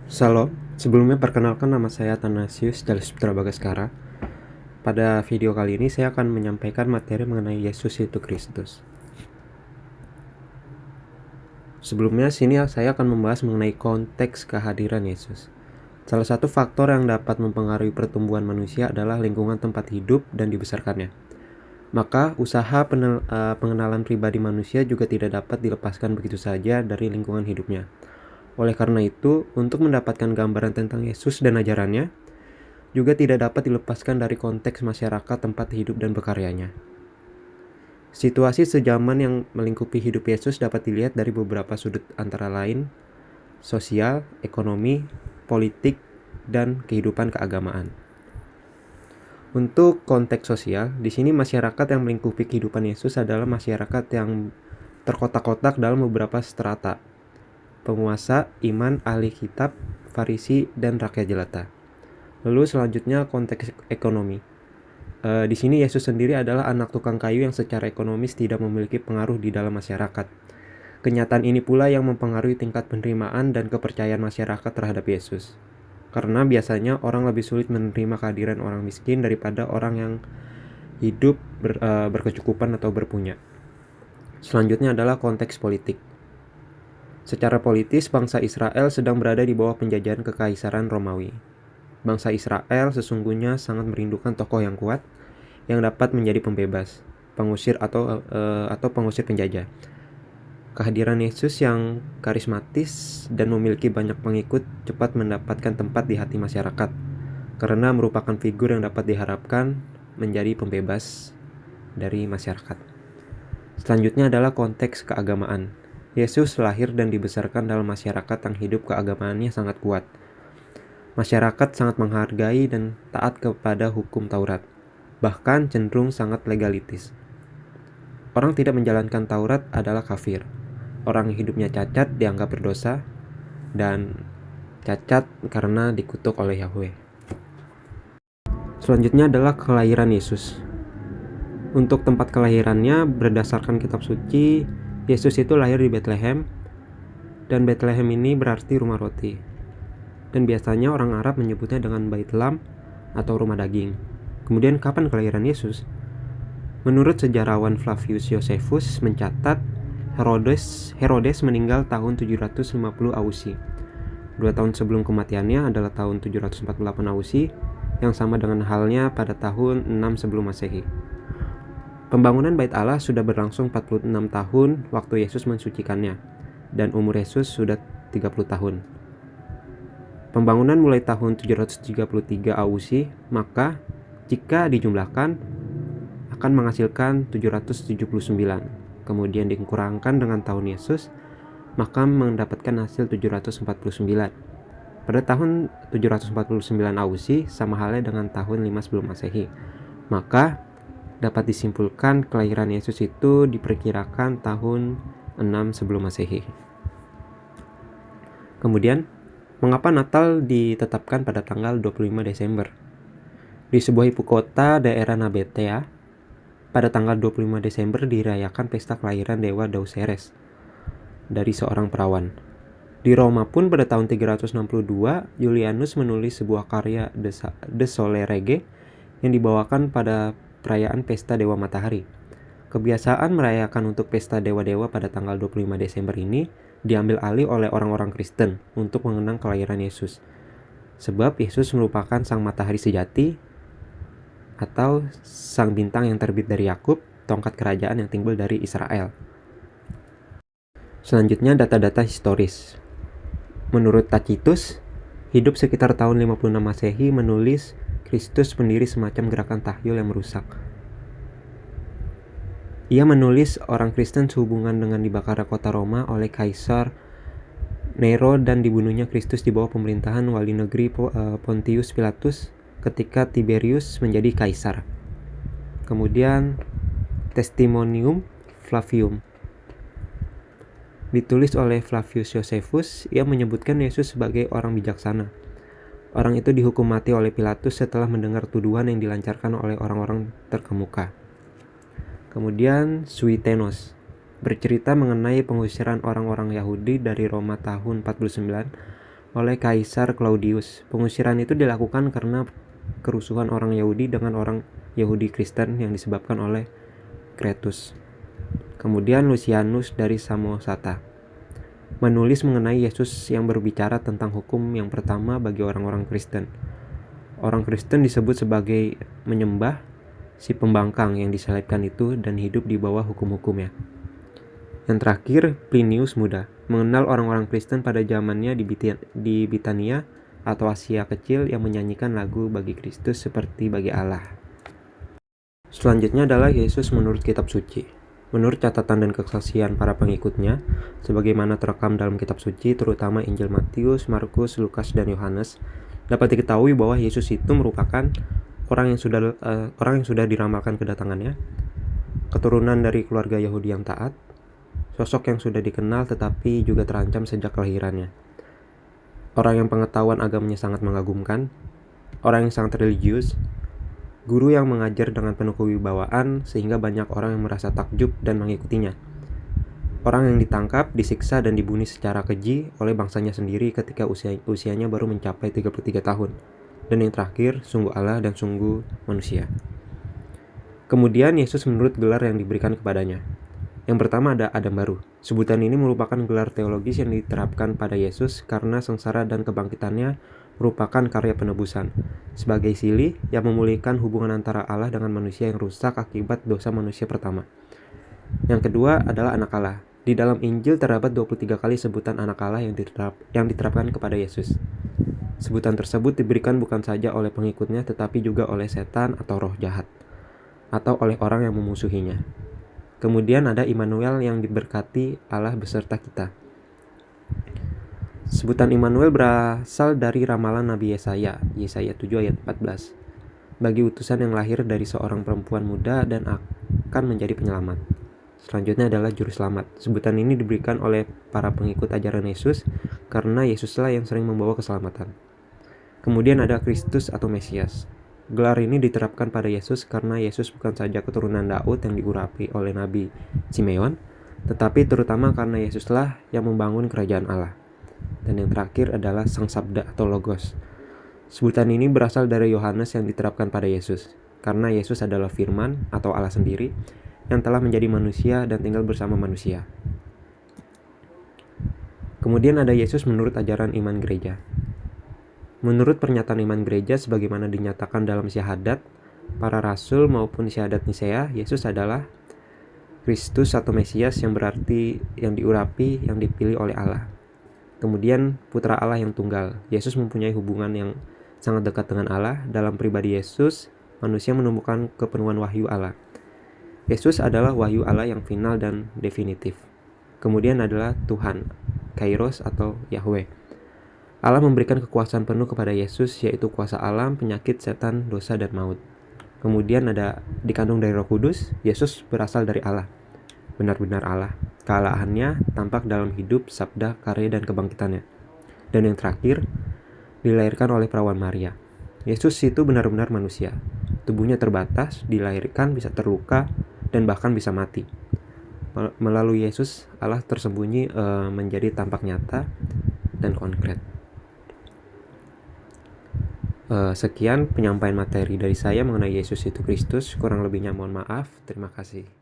Shalom, sebelumnya perkenalkan nama saya Athanasius dari Putra Bagaskara. Pada video kali ini saya akan menyampaikan materi mengenai Yesus itu Kristus. Sebelumnya sini saya akan membahas mengenai konteks kehadiran Yesus. Salah satu faktor yang dapat mempengaruhi pertumbuhan manusia adalah lingkungan tempat hidup dan dibesarkannya. Maka usaha pengenalan pribadi manusia juga tidak dapat dilepaskan begitu saja dari lingkungan hidupnya. Oleh karena itu, untuk mendapatkan gambaran tentang Yesus dan ajarannya, juga tidak dapat dilepaskan dari konteks masyarakat tempat hidup dan berkaryanya. Situasi sejaman yang melingkupi hidup Yesus dapat dilihat dari beberapa sudut antara lain sosial, ekonomi, politik, dan kehidupan keagamaan. Untuk konteks sosial, di sini masyarakat yang melingkupi kehidupan Yesus adalah masyarakat yang terkotak-kotak dalam beberapa strata: penguasa, iman, ahli kitab, Farisi, dan rakyat jelata. Lalu selanjutnya konteks ekonomi. Di sini Yesus sendiri adalah anak tukang kayu yang secara ekonomis tidak memiliki pengaruh di dalam masyarakat. Kenyataan ini pula yang mempengaruhi tingkat penerimaan dan kepercayaan masyarakat terhadap Yesus. Karena biasanya orang lebih sulit menerima kehadiran orang miskin daripada orang yang hidup berkecukupan atau berpunya. Selanjutnya adalah konteks politik. Secara politis, bangsa Israel sedang berada di bawah penjajahan kekaisaran Romawi. Bangsa Israel sesungguhnya sangat merindukan tokoh yang kuat yang dapat menjadi pembebas, pengusir atau pengusir penjajah. Kehadiran Yesus yang karismatis dan memiliki banyak pengikut cepat mendapatkan tempat di hati masyarakat karena merupakan figur yang dapat diharapkan menjadi pembebas dari masyarakat. Selanjutnya adalah konteks keagamaan. Yesus lahir dan dibesarkan dalam masyarakat yang hidup keagamaannya sangat kuat. Masyarakat sangat menghargai dan taat kepada hukum Taurat, bahkan cenderung sangat legalitis. Orang tidak menjalankan Taurat adalah kafir. Orang yang hidupnya cacat dianggap berdosa dan cacat karena dikutuk oleh Yahweh. Selanjutnya adalah kelahiran Yesus. Untuk tempat kelahirannya berdasarkan kitab suci, Yesus itu lahir di Bethlehem, dan Bethlehem ini berarti rumah roti. Dan biasanya orang Arab menyebutnya dengan Bait Lam atau rumah daging. Kemudian kapan kelahiran Yesus? Menurut sejarawan Flavius Josephus mencatat Herodes meninggal tahun 750 Ausi. 2 tahun sebelum kematiannya adalah tahun 748 Ausi, yang sama dengan halnya pada tahun 6 sebelum Masehi. Pembangunan Bait Allah sudah berlangsung 46 tahun waktu Yesus mensucikannya, dan umur Yesus sudah 30 tahun. Pembangunan mulai tahun 733 Ausi, maka jika dijumlahkan akan menghasilkan 779. Kemudian dikurangkan dengan tahun Yesus, maka mendapatkan hasil 749. Pada tahun 749 Ausi sama halnya dengan tahun 5 sebelum Masehi. Maka dapat disimpulkan kelahiran Yesus itu diperkirakan tahun 6 sebelum Masehi. Kemudian, mengapa Natal ditetapkan pada tanggal 25 Desember? Di sebuah ibu kota daerah Nabatea, pada tanggal 25 Desember dirayakan pesta kelahiran dewa Dauseres dari seorang perawan. Di Roma pun pada tahun 362, Julianus menulis sebuah karya De Sole Rege yang dibawakan pada perayaan pesta dewa matahari. Kebiasaan merayakan untuk pesta dewa-dewa pada tanggal 25 Desember ini diambil alih oleh orang-orang Kristen untuk mengenang kelahiran Yesus. Sebab Yesus merupakan sang matahari sejati atau sang bintang yang terbit dari Yakub, tongkat kerajaan yang timbul dari Israel. Selanjutnya data-data historis. Menurut Tacitus, hidup sekitar tahun 56 Masehi menulis Kristus mendiri semacam gerakan tahyul yang merusak. Ia menulis orang Kristen sehubungan dengan dibakarnya kota Roma oleh Kaisar Nero dan dibunuhnya Kristus di bawah pemerintahan wali negeri Pontius Pilatus ketika Tiberius menjadi kaisar. Kemudian Testimonium Flavium ditulis oleh Flavius Josephus. Ia menyebutkan Yesus sebagai orang bijaksana. Orang itu dihukum mati oleh Pilatus setelah mendengar tuduhan yang dilancarkan oleh orang-orang terkemuka. Kemudian Suetenos bercerita mengenai pengusiran orang-orang Yahudi dari Roma tahun 49 oleh Kaisar Claudius. Pengusiran itu dilakukan karena kerusuhan orang Yahudi dengan orang Yahudi Kristen yang disebabkan oleh Kretus. Kemudian Lucianus dari Samosata menulis mengenai Yesus yang berbicara tentang hukum yang pertama bagi orang-orang Kristen. Orang Kristen disebut sebagai menyembah si pembangkang yang disalibkan itu dan hidup di bawah hukum-hukumnya. Yang terakhir, Plinius Muda mengenal orang-orang Kristen pada zamannya di Bitania atau Asia Kecil yang menyanyikan lagu bagi Kristus seperti bagi Allah. Selanjutnya adalah Yesus menurut kitab suci. Menurut catatan dan kesaksian para pengikutnya, sebagaimana terekam dalam kitab suci, terutama Injil Matius, Markus, Lukas, dan Yohanes, dapat diketahui bahwa Yesus itu merupakan orang yang sudah diramalkan kedatangannya, keturunan dari keluarga Yahudi yang taat, sosok yang sudah dikenal tetapi juga terancam sejak kelahirannya, orang yang pengetahuan agamanya sangat mengagumkan, orang yang sangat religius, guru yang mengajar dengan penuh kewibawaan sehingga banyak orang yang merasa takjub dan mengikutinya. Orang yang ditangkap, disiksa, dan dibunuh secara keji oleh bangsanya sendiri ketika usianya baru mencapai 33 tahun. Dan yang terakhir, sungguh Allah dan sungguh manusia. Kemudian Yesus menurut gelar yang diberikan kepadanya. Yang pertama ada Adam baru. Sebutan ini merupakan gelar teologis yang diterapkan pada Yesus karena sengsara dan kebangkitannya merupakan karya penebusan, sebagai silih yang memulihkan hubungan antara Allah dengan manusia yang rusak akibat dosa manusia pertama. Yang kedua adalah anak Allah. Di dalam Injil terdapat 23 kali sebutan anak Allah yang diterapkan kepada Yesus. Sebutan tersebut diberikan bukan saja oleh pengikutnya tetapi juga oleh setan atau roh jahat, atau oleh orang yang memusuhinya. Kemudian ada Immanuel yang diberkati Allah beserta kita. Sebutan Immanuel berasal dari ramalan Nabi Yesaya 7 ayat 14. Bagi utusan yang lahir dari seorang perempuan muda dan akan menjadi penyelamat. Selanjutnya adalah Juru Selamat. Sebutan ini diberikan oleh para pengikut ajaran Yesus karena Yesuslah yang sering membawa keselamatan. Kemudian ada Kristus atau Mesias. Gelar ini diterapkan pada Yesus karena Yesus bukan saja keturunan Daud yang diurapi oleh Nabi Simeon, tetapi terutama karena Yesuslah yang membangun kerajaan Allah. Dan yang terakhir adalah Sang Sabda atau Logos. Sebutan ini berasal dari Yohanes yang diterapkan pada Yesus, karena Yesus adalah firman atau Allah sendiri yang telah menjadi manusia dan tinggal bersama manusia. Kemudian ada Yesus menurut ajaran iman gereja. Menurut pernyataan iman gereja sebagaimana dinyatakan dalam syahadat para rasul maupun syahadat Nisea, Yesus adalah Kristus atau Mesias yang berarti yang diurapi, yang dipilih oleh Allah. Kemudian Putra Allah yang tunggal. Yesus mempunyai hubungan yang sangat dekat dengan Allah. Dalam pribadi Yesus, manusia menemukan kepenuhan wahyu Allah. Yesus adalah wahyu Allah yang final dan definitif. Kemudian adalah Tuhan, Kairos atau Yahweh. Allah memberikan kekuasaan penuh kepada Yesus, yaitu kuasa alam, penyakit, setan, dosa, dan maut. Kemudian ada dikandung dari Roh Kudus. Yesus berasal dari Allah, benar-benar Allah. Kealahannya tampak dalam hidup, sabda, karya, dan kebangkitannya. Dan yang terakhir, dilahirkan oleh perawan Maria. Yesus itu benar-benar manusia. Tubuhnya terbatas, dilahirkan bisa terluka, dan bahkan bisa mati. Melalui Yesus, Allah tersembunyi menjadi tampak nyata dan konkret. Sekian penyampaian materi dari saya mengenai Yesus itu Kristus. Kurang lebihnya mohon maaf. Terima kasih.